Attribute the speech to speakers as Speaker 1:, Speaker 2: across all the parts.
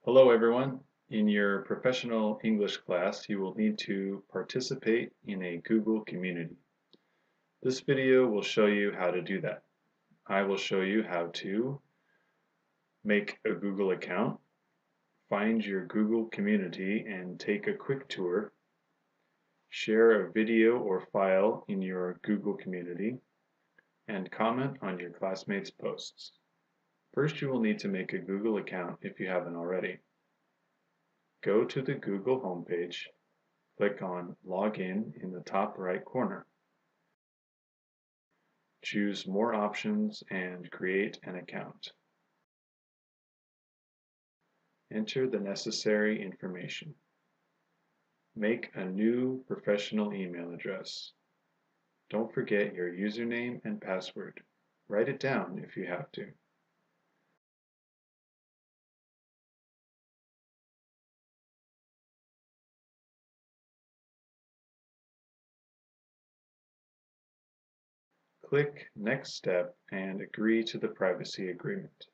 Speaker 1: Hello everyone. In your professional English class, you will need to participate in a Google community. This video will show you how to do that. I will show you how to make a Google account, find your Google community and take a quick tour, share a video or file in your Google community, and comment on your classmates' posts. First, you will need to make a Google account if you haven't already. Go to the Google homepage. Click on Login in the top right corner. Choose More Options and create an account. Enter the necessary information. Make a new professional email address. Don't forget your username and password. Write it down if you have to. Click Next Step and agree to the privacy agreement.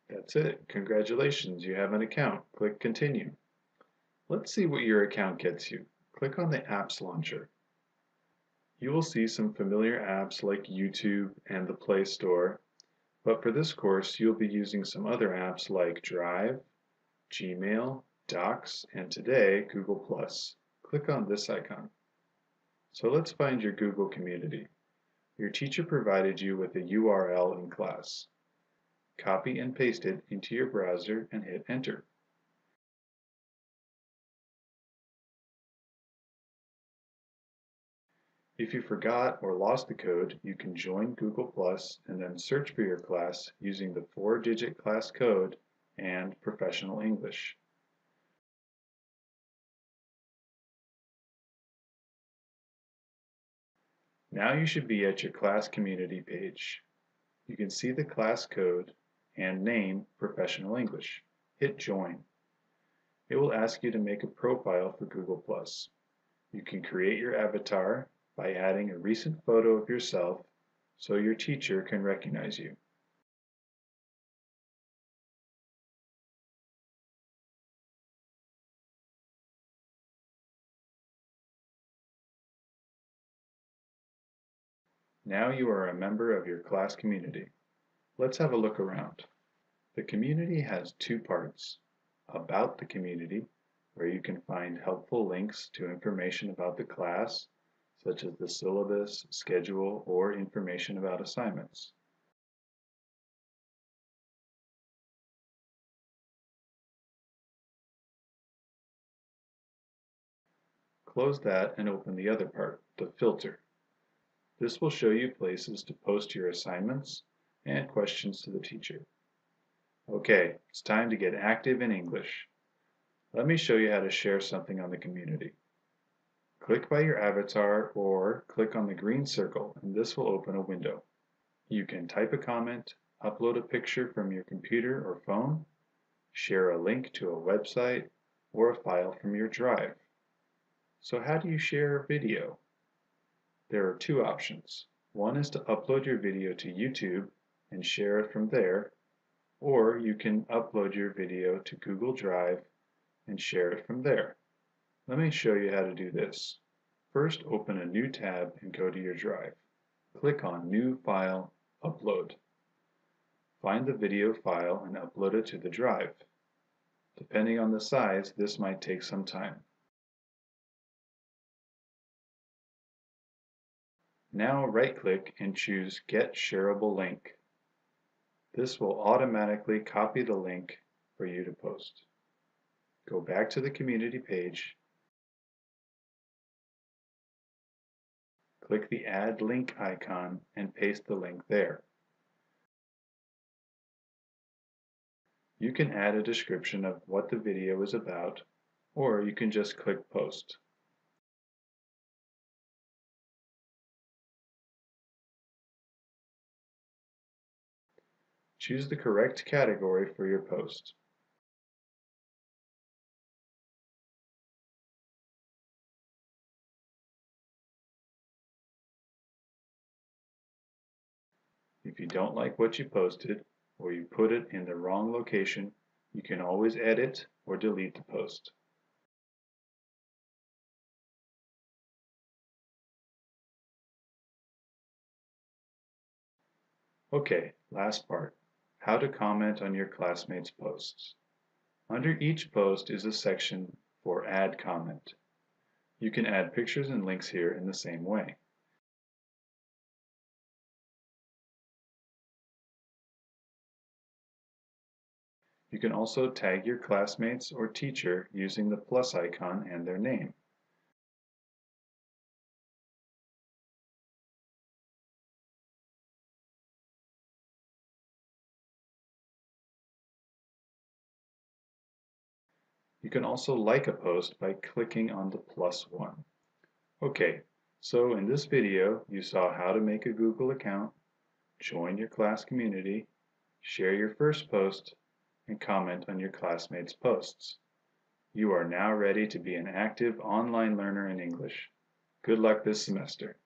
Speaker 1: That's it. Congratulations, you have an account. Click Continue. Let's see what your account gets you. Click on the Apps Launcher. You will see some familiar apps like YouTube and the Play Store, but for this course you'll be using some other apps like Drive, Gmail, Docs, and today Google+. Click on this icon. So let's find your Google community. Your teacher provided you with a URL in class. Copy and paste it into your browser and hit enter. If you forgot or lost the code, you can join Google+ and then search for your class using the 4-digit class code and Professional English. Now you should be at your class community page. You can see the class code and name Professional English. Hit Join. It will ask you to make a profile for Google+. You can create your avatar by adding a recent photo of yourself so your teacher can recognize you. Now you are a member of your class community. Let's have a look around. The community has two parts: About the community, where you can find helpful links to information about the class, such as the syllabus, schedule, or information about assignments. Close that and open the other part, the filter. This will show you places to post your assignments and questions to the teacher. Okay, it's time to get active in English. Let me show you how to share something on the community. Click by your avatar or click on the green circle and this will open a window. You can type a comment, upload a picture from your computer or phone, share a link to a website, or a file from your drive. So how do you share a video? There are two options. One is to upload your video to YouTube and share it from there, or you can upload your video to Google Drive and share it from there. Let me show you how to do this. First, open a new tab and go to your drive. Click on New File, Upload. Find the video file and upload it to the drive. Depending on the size, this might take some time. Now right-click and choose Get Shareable Link. This will automatically copy the link for you to post. Go back to the community page. Click the Add Link icon and paste the link there. You can add a description of what the video is about, or you can just click Post. Choose the correct category for your post. If you don't like what you posted, or you put it in the wrong location, you can always edit or delete the post. Okay, last part. How to comment on your classmates' posts. Under each post is a section for Add Comment. You can add pictures and links here in the same way. You can also tag your classmates or teacher using the plus icon and their name. You can also like a post by clicking on the plus one. Okay, so in this video you saw how to make a Google account, join your class community, share your first post, and comment on your classmates' posts. You are now ready to be an active online learner in English. Good luck this semester.